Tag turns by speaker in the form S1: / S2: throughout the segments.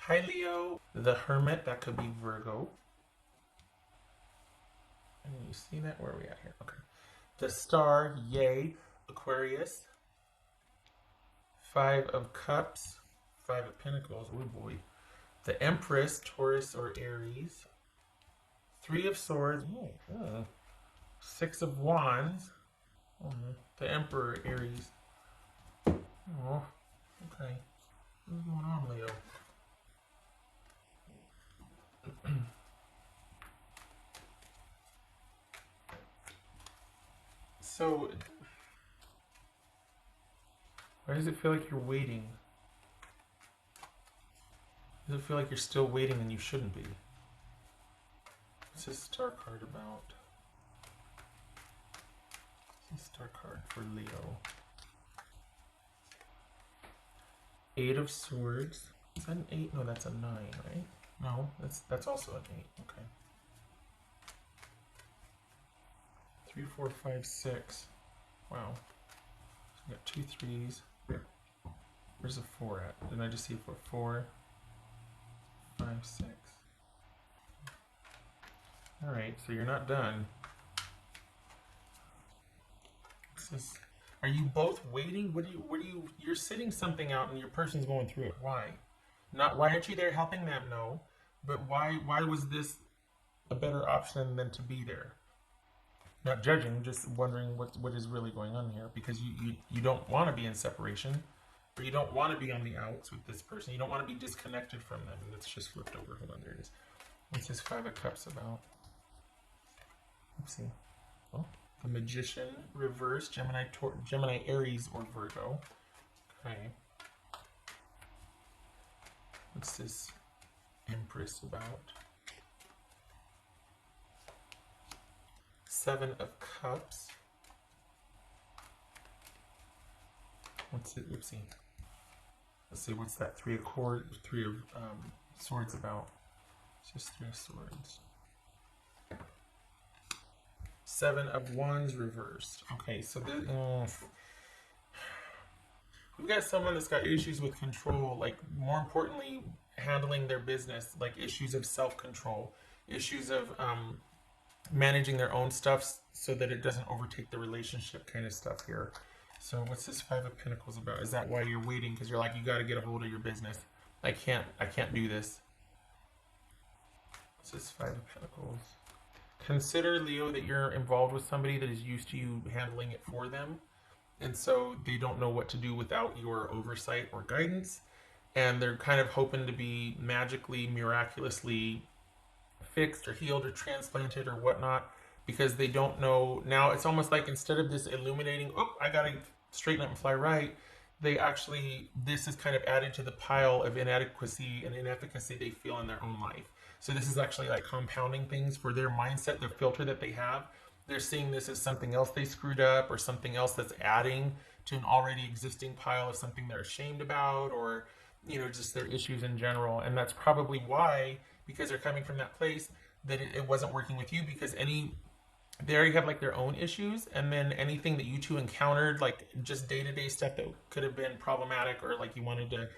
S1: Hi Leo, the Hermit, that could be Virgo. And you see that? Where are we at here? Okay. The Star, yay, Aquarius. Five of Cups, Five of Pentacles, oh boy. The Empress, Taurus or Aries. Three of Swords, Six of Wands. The Emperor, Aries. Oh, okay. What's going on, Leo? So, why does it feel like you're waiting? Does it feel like you're still waiting and you shouldn't be? What's this Star card about? What's this Star card for Leo? Eight of Swords. Is that an 8? No, that's a 9, right? No, that's also an 8. Okay. 3, 4, 5, 6. Wow. So we got 2 3s. Where's the 4 at? Didn't I just see it for 4, 5, 6? Alright, so you're not done. Are you both waiting? You're sitting something out and your person's going through it. Why? Not why aren't you there helping them? No. But why was this a better option than to be there? Not judging, just wondering what is really going on here, because you don't want to be in separation, or you don't want to be on the outs with this person. You don't want to be disconnected from them. And it's just flipped over. Hold on, there it is. What's this Five of Cups about? Oopsie. Oh, the Magician, reverse, Gemini, Aries, or Virgo. Okay. What's this Empress about? Seven of Cups. What's it? Oopsie. Let's see. What's that? Three of Swords about? It's just Three of Swords. Seven of Wands reversed. Okay, so we've got someone that's got issues with control. Like, more importantly, handling their business. Like issues of self-control, issues of managing their own stuff so that it doesn't overtake the relationship kind of stuff here. So what's this Five of Pentacles about? Is that why you're waiting? Because you're like, you got to get a hold of your business. I can't do this. What's this Five of Pentacles? Consider, Leo, that you're involved with somebody that is used to you handling it for them. And so they don't know what to do without your oversight or guidance. And they're kind of hoping to be magically, miraculously fixed or healed or transplanted or whatnot, because they don't know. Now it's almost like, instead of this illuminating, oh, I gotta straighten up and fly right, this is kind of added to the pile of inadequacy and inefficacy they feel in their own life. So this is actually like compounding things for their mindset, their filter that they have. They're seeing this as something else they screwed up, or something else that's adding to an already existing pile of something they're ashamed about, or just their issues in general. And that's probably why, because they're coming from that place, that it wasn't working with you, because they already have like their own issues, and then anything that you two encountered, like just day-to-day stuff that could have been problematic, or like you wanted to,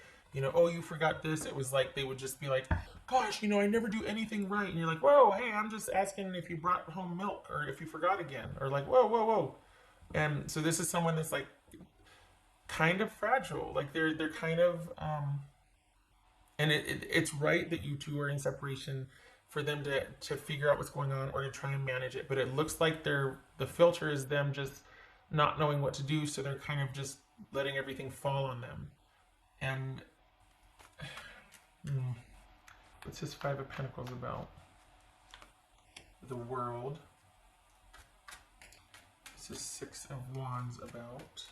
S1: oh, you forgot this, it was like they would just be like, gosh, I never do anything right. And you're like, whoa, hey, I'm just asking if you brought home milk, or if you forgot again, or like, whoa, whoa, whoa. And so this is someone that's like kind of fragile, like they're kind of and it's right that you two are in separation, for them to figure out what's going on, or to try and manage it. But it looks like the filter is them just not knowing what to do, so they're kind of just letting everything fall on them. And what's this Five of Pentacles about? The World. This is Six of Wands about.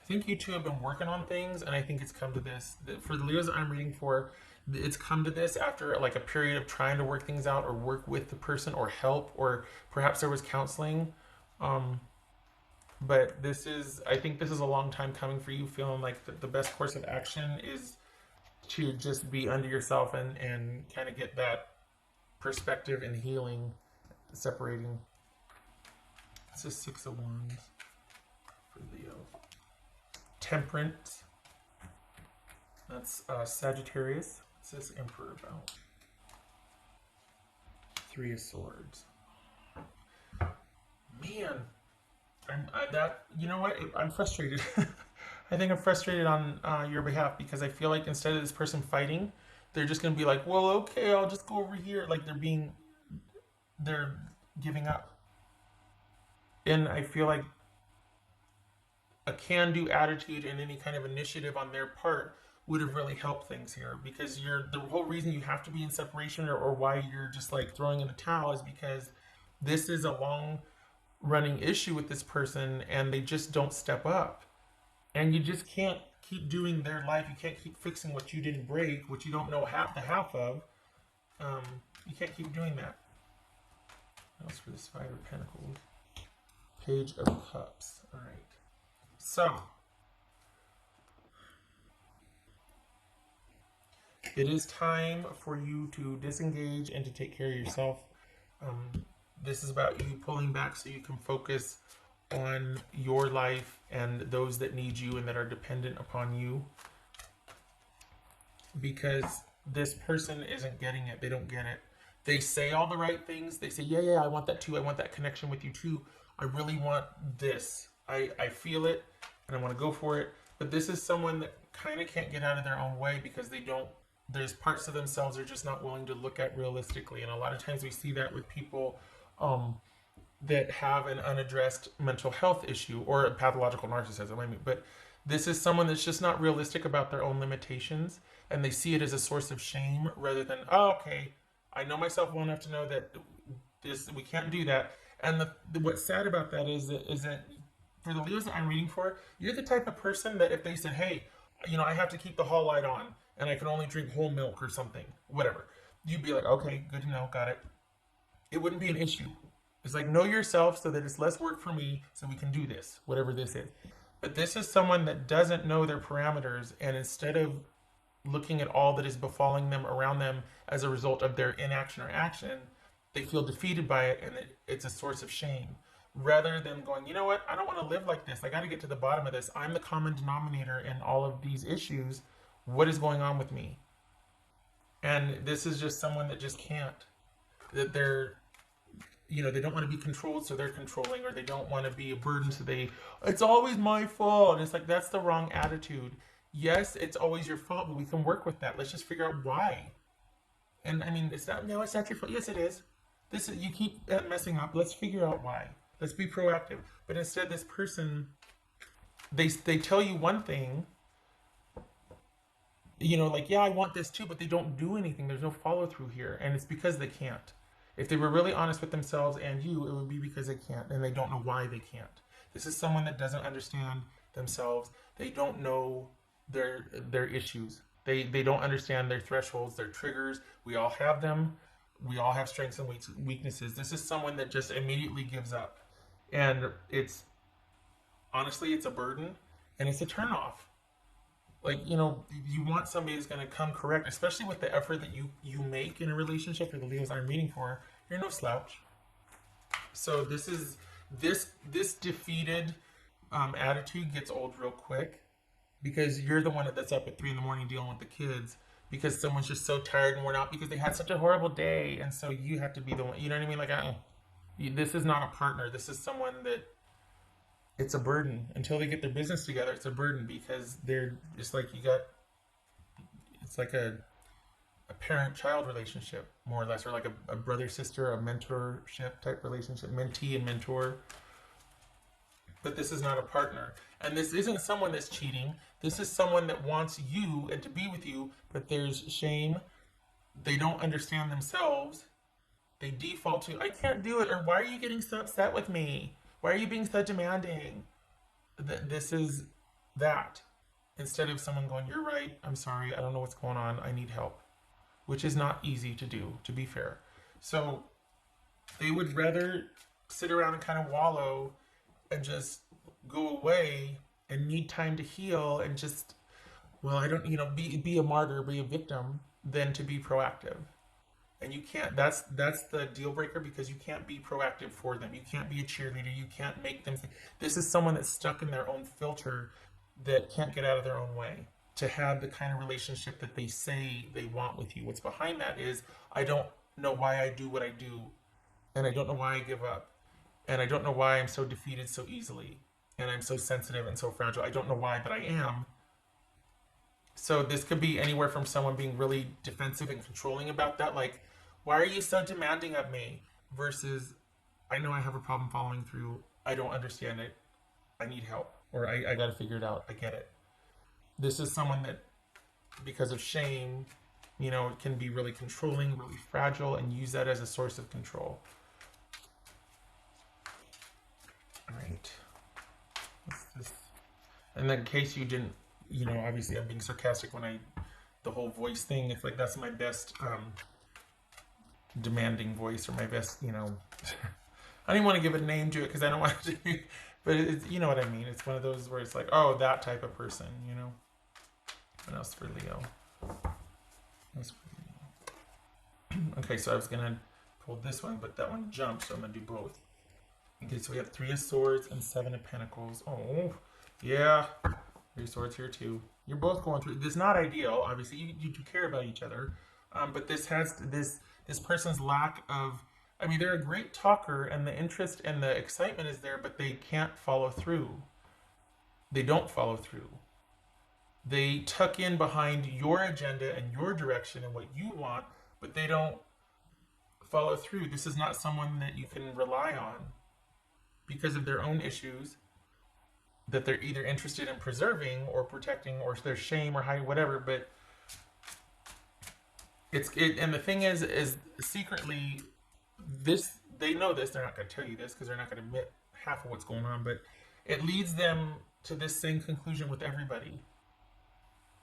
S1: I think you two have been working on things, and I think it's come to this. For the Leos that I'm reading for, it's come to this after like a period of trying to work things out, or work with the person, or help, or perhaps there was counseling. But I think this is a long time coming for you, feeling like the best course of action is to just be under yourself, and kind of get that perspective and healing, separating. It's a Six of Wands for Leo. Temperance. That's Sagittarius. What's this Emperor about? Three of Swords. Man, you know what? I'm frustrated. I think I'm frustrated on your behalf because I feel like instead of this person fighting, they're just gonna be like, well, okay, I'll just go over here. Like they're giving up. And I feel like a can-do attitude and any kind of initiative on their part would have really helped things here because the whole reason you have to be in separation or why you're just like throwing in the towel is because this is a long running issue with this person and they just don't step up. And you just can't keep doing their life. You can't keep fixing what you didn't break, what you don't know half of. You can't keep doing that. That was for this Five of Pentacles. Page of Cups. All right. So, it is time for you to disengage and to take care of yourself. This is about you pulling back so you can focus on your life and those that need you and that are dependent upon you. Because this person isn't getting it. They don't get it. They say all the right things. They say, yeah, I want that too. I want that connection with you too. I really want this. I feel it and I want to go for it. But this is someone that kind of can't get out of their own way because there's parts of themselves they're just not willing to look at realistically. And a lot of times we see that with people that have an unaddressed mental health issue or a pathological narcissism. I mean, but this is someone that's just not realistic about their own limitations and they see it as a source of shame rather than, oh, okay, I know myself well enough to know that we can't do that. And what's sad about that is that for the Leos that I'm reading for, you're the type of person that if they said, hey, I have to keep the hall light on and I can only drink whole milk or something, whatever, you'd be like, okay, good to know, got it. It wouldn't be an issue. It's like, know yourself so that it's less work for me so we can do this, whatever this is. But this is someone that doesn't know their parameters and instead of looking at all that is befalling them around them as a result of their inaction or action, they feel defeated by it and it's a source of shame. Rather than going, you know what, I don't want to live like this. I got to get to the bottom of this. I'm the common denominator in all of these issues. What is going on with me? And this is just someone that just can't. That they don't want to be controlled, so they're controlling, or they don't want to be a burden, so it's always my fault. And it's like, that's the wrong attitude. Yes, it's always your fault, but we can work with that. Let's just figure out why. And I mean, it's not your fault. Yes, it is. You keep messing up. Let's figure out why. Let's be proactive. But instead, this person, they tell you one thing, like, yeah, I want this too, but they don't do anything. There's no follow through here. And it's because they can't. If they were really honest with themselves and you, it would be because they can't, and they don't know why they can't. This is someone that doesn't understand themselves. They don't know their issues. They don't understand their thresholds, their triggers. We all have them. We all have strengths and weaknesses. This is someone that just immediately gives up. And honestly, it's a burden and it's a turnoff. Like, you want somebody who's going to come correct, especially with the effort that you make in a relationship. For the Leos I'm reading for, you're no slouch. So this defeated attitude gets old real quick because you're the one that's up at 3 a.m. dealing with the kids because someone's just so tired and worn out because they had such a horrible day, and so you have to be the one. You know what I mean? Like, this is not a partner. This is someone that. It's a burden. Until they get their business together, it's a burden because they're just like it's like a parent-child relationship, more or less, or like a brother-sister, a mentorship type relationship, mentee and mentor. But this is not a partner. And this isn't someone that's cheating. This is someone that wants you and to be with you, but there's shame. They don't understand themselves. They default to, I can't do it, or why are you getting so upset with me? Why are you being so demanding? This is that. Instead of someone going, you're right, I'm sorry, I don't know what's going on, I need help. Which is not easy to do, to be fair. So they would rather sit around and kind of wallow and just go away and need time to heal and just, be a martyr, be a victim, than to be proactive. And you can't, that's the deal breaker because you can't be proactive for them. You can't be a cheerleader. You can't make them, this is someone that's stuck in their own filter that can't get out of their own way. to have the kind of relationship that they say they want with you. What's behind that is, I don't know why I do what I do, and I don't know why I give up, and I don't know why I'm so defeated so easily, and I'm so sensitive and so fragile. I don't know why, but I am. So this could be anywhere from someone being really defensive and controlling about that, like, why are you so demanding of me? Versus, I know I have a problem following through. I don't understand it. I need help. Or I got to figure it out. I get it. This is someone that, because of shame, can be really controlling, really fragile, and use that as a source of control. All right. What's this? And then in case you didn't, obviously I'm being sarcastic when the whole voice thing, it's like that's my best demanding voice, or my best, I don't even want to give a name to it because I don't want to, but it's, you know what I mean? It's one of those where it's like, oh, that type of person, What else for Leo? Okay, so I was going to pull this one, but that one jumped, so I'm going to do both. Okay, so we have 3 of Swords and 7 of Pentacles. Oh, yeah. 3 of Swords here too. You're both going through. This is not ideal. Obviously, you do care about each other, but this person's lack of. I mean, they're a great talker, and the interest and the excitement is there, but they can't follow through. They don't follow through. They tuck in behind your agenda and your direction and what you want, but they don't follow through. This is not someone that you can rely on because of their own issues that they're either interested in preserving or protecting, or their shame or hiding, whatever. But and the thing is secretly, they know this. They're not going to tell you this because they're not going to admit half of what's going on. But it leads them to this same conclusion with everybody.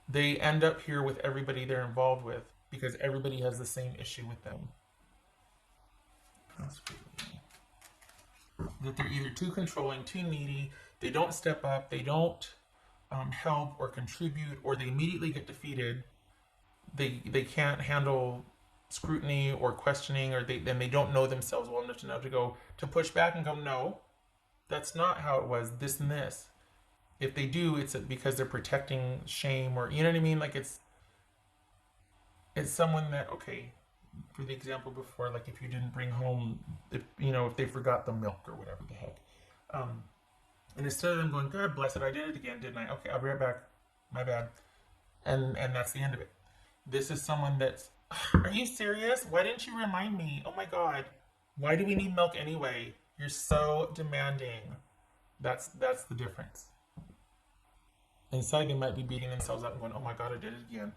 S1: They end up here with everybody they're involved with because everybody has the same issue with them. That they're either too controlling, too needy, they don't step up, they don't help or contribute, or they immediately get defeated. They can't handle scrutiny or questioning, or they don't know themselves well enough to know to push back and go, no, that's not how it was, this and this. If they do, it's because they're protecting shame, or you know what I mean? Like it's someone that, okay, for the example before, like if you didn't bring home, if they forgot the milk or whatever the heck, and instead of them going, God bless it, I did it again, didn't I? Okay, I'll be right back. My bad. And that's the end of it. This is someone that's, are you serious? Why didn't you remind me? Oh my God. Why do we need milk anyway? You're so demanding. That's the difference. Inside, they might be beating themselves up and going, oh my God, I did it again.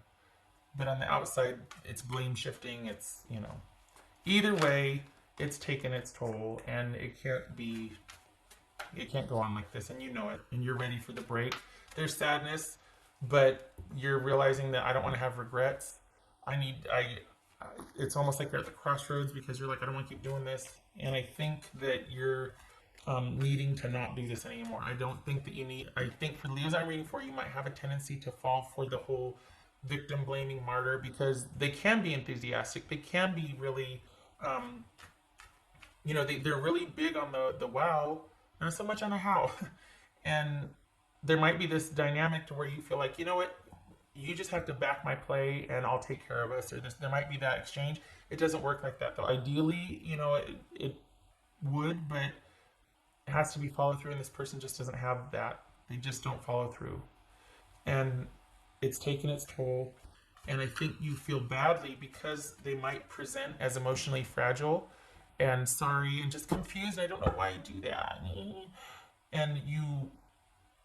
S1: But on the outside, it's blame shifting. It's, either way, it's taken its toll, and it can't go on like this, and you know it, and you're ready for the break. There's sadness, but you're realizing that I don't want to have regrets. It's almost like you're at the crossroads because you're like, I don't want to keep doing this. And I think that you're needing to not do this anymore. I don't think that I think for Leos I'm reading for, you might have a tendency to fall for the whole victim blaming martyr, because they can be enthusiastic. They can be really, they're really big on the wow, not so much on the how. And there might be this dynamic to where you feel like, you know what, you just have to back my play and I'll take care of us, or there might be that exchange. It doesn't work like that though. Ideally, it would, but it has to be followed through, and this person just doesn't have that. They just don't follow through. And it's taken its toll. And I think you feel badly because they might present as emotionally fragile and sorry and just confused. I don't know why I do that. And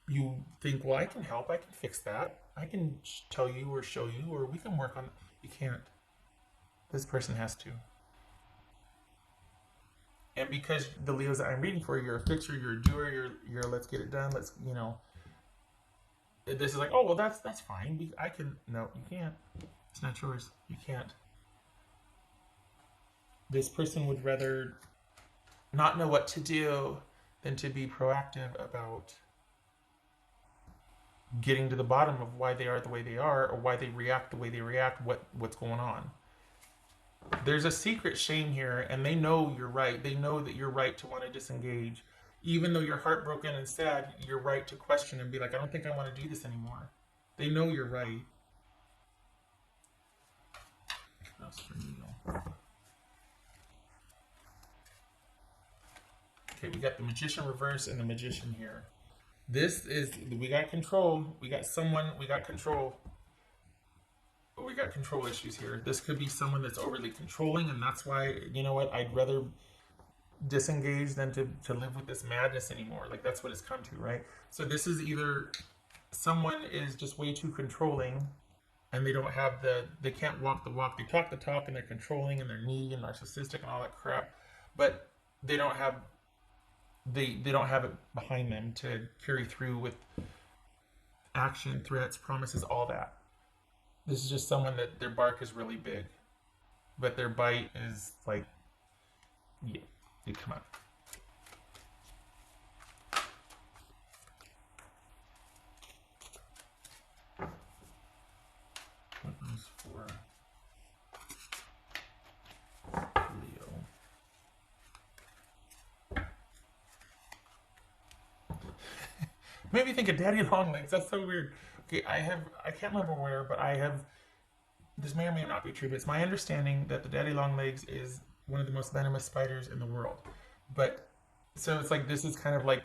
S1: you think, well, I can help. I can fix that. I can tell you or show you, or we can work on it. You can't. This person has to. And because the Leos that I'm reading for, you're a fixer, you're a doer, you're let's get it done. Let's, this is like, oh, well, that's fine. I can, no, you can't. It's not yours. You can't. This person would rather not know what to do than to be proactive about getting to the bottom of why they are the way they are, or why they react the way they react, what's going on. There's a secret shame here, and they know you're right. They know that you're right to want to disengage. Even though you're heartbroken and sad, you're right to question and be like, I don't think I want to do this anymore. They know you're right. That's for Leo. Okay, we got the Magician reverse and the Magician here. This is, we got control. We got someone, we got control. But we got control issues here. This could be someone that's overly controlling, and that's why, you know what, I'd rather disengage than to live with this madness anymore. Like, that's what it's come to, right? So this is either someone is just way too controlling, and they don't have they can't walk the walk. They talk the talk, and they're controlling, and they're needy and narcissistic and all that crap, but they don't have they don't have it behind them to carry through with action, threats, promises, all that. This is just someone that their bark is really big, but their bite is like, yeah, come on. What is for Leo? Maybe think of Daddy Longlegs. That's so weird. Okay, I can't remember where, but I have, this may or may not be true, but it's my understanding that the Daddy Longlegs is one of the most venomous spiders in the world. But, so it's like, this is kind of like,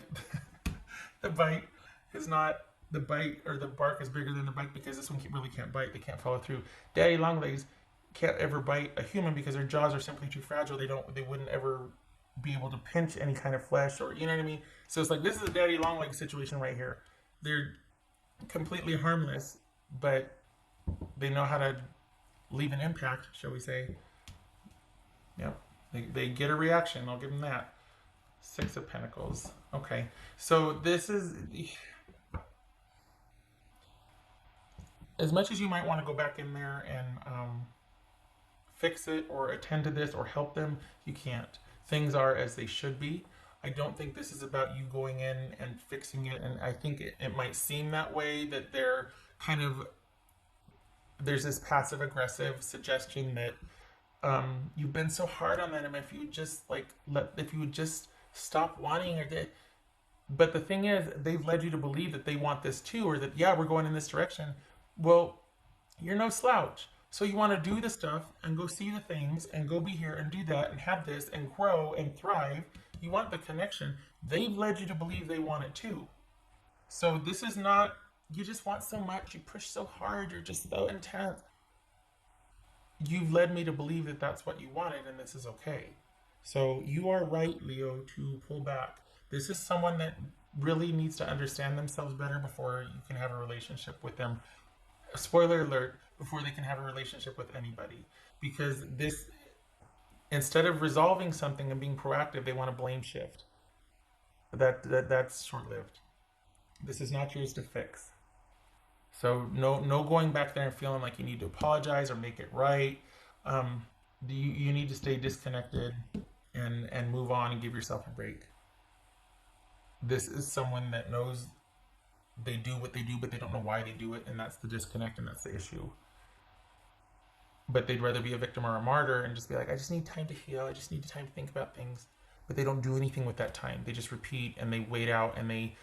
S1: the bite is not, the bite or the bark is bigger than the bite because this one really can't bite. They can't follow through. Daddy Longlegs can't ever bite a human because their jaws are simply too fragile. They wouldn't ever be able to pinch any kind of flesh, or, you know what I mean? So it's like, this is a Daddy Longlegs situation right here. They're completely harmless, but they know how to leave an impact, shall we say. Yep. They get a reaction. I'll give them that. 6 of Pentacles. Okay. So this is, as much as you might want to go back in there and fix it or attend to this or help them, you can't. Things are as they should be. I don't think this is about you going in and fixing it, and I think it might seem that way, that they're kind of, there's this passive aggressive suggestion that you've been so hard on them, if you just like if you would just stop wanting it. But the thing is, they've led you to believe that they want this too, or that, yeah, we're going in this direction. Well, you're no slouch. So you want to do the stuff and go see the things and go be here and do that and have this and grow and thrive. You want the connection. They've led you to believe they want it too. So this is not, you just want so much, you push so hard, you're just so intense. You've led me to believe that that's what you wanted, and this is okay. So you are right, Leo, to pull back. This is someone that really needs to understand themselves better before you can have a relationship with them. Spoiler alert, before they can have a relationship with anybody. Because this, instead of resolving something and being proactive, they want to blame shift. That's short-lived. This is not yours to fix. So no going back there and feeling like you need to apologize or make it right. You need to stay disconnected and move on and give yourself a break. This is someone that knows they do what they do, but they don't know why they do it, and that's the disconnect, and that's the issue. But they'd rather be a victim or a martyr and just be like, I just need time to heal, I just need time to think about things. But they don't do anything with that time. They just repeat and they wait out, and they,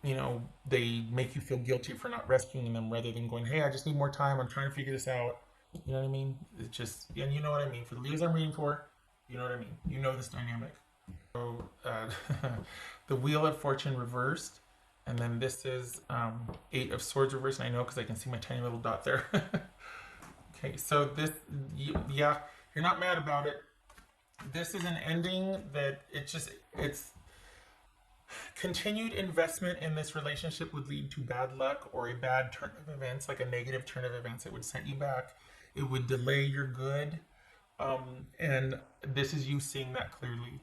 S1: you know, they make you feel guilty for not rescuing them, rather than going, hey, I just need more time, I'm trying to figure this out. You know what I mean? It's just, and you know what I mean. For the Leos I'm reading for, you know what I mean. You know this dynamic. So the Wheel of Fortune reversed, and then this is 8 of Swords reversed, and I know because I can see my tiny little dot there. Okay, so this, yeah, you're not mad about it. This is an ending that it's continued investment in this relationship would lead to bad luck or a bad turn of events, like a negative turn of events. It would set you back. It would delay your good. And this is you seeing that clearly.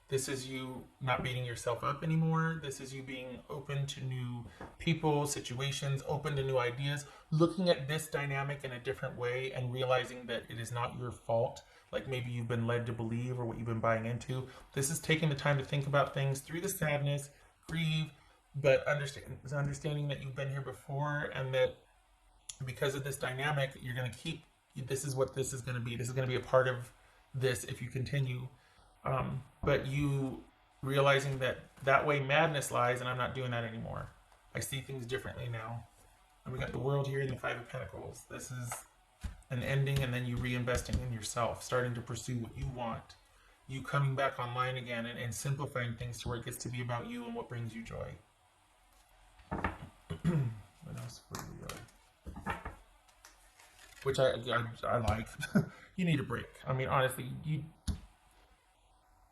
S1: This is you not beating yourself up anymore. This is you being open to new people, situations, open to new ideas, looking at this dynamic in a different way and realizing that it is not your fault, like maybe you've been led to believe or what you've been buying into. This is taking the time to think about things through the sadness, grieve, but understanding that you've been here before, and that because of this dynamic, you're going to keep, this is what this is going to be. This is going to be a part of this if you continue. But you realizing that way madness lies, and I'm not doing that anymore. I see things differently now. And we got the World here and the Five of Pentacles. This is an ending, and then you reinvesting in yourself, starting to pursue what you want. You coming back online again and simplifying things to where it gets to be about you and what brings you joy. What else for you? Which I like. You need a break. I mean, honestly,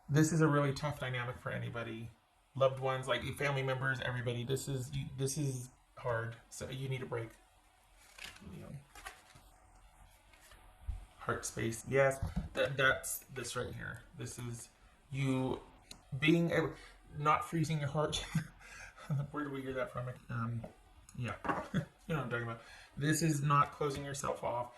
S1: this is a really tough dynamic for anybody. Loved ones, like family members, everybody. This is hard. So you need a break. You know. Heart space. Yes, that's this right here. This is you being able, not freezing your heart. Where do we hear that from? Yeah, you know what I'm talking about. This is not closing yourself off.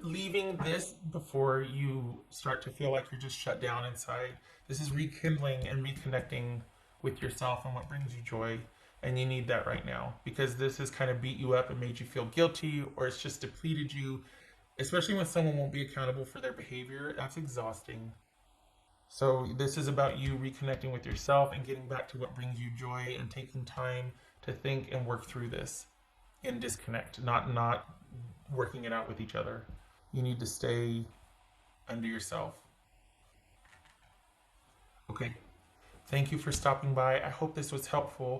S1: Leaving this before you start to feel like you're just shut down inside. This is rekindling and reconnecting with yourself and what brings you joy. And you need that right now, because this has kind of beat you up and made you feel guilty, or it's just depleted you. Especially when someone won't be accountable for their behavior, that's exhausting. So this is about you reconnecting with yourself and getting back to what brings you joy and taking time to think and work through this and disconnect, not working it out with each other. You need to stay under yourself. Okay. Thank you for stopping by. I hope this was helpful.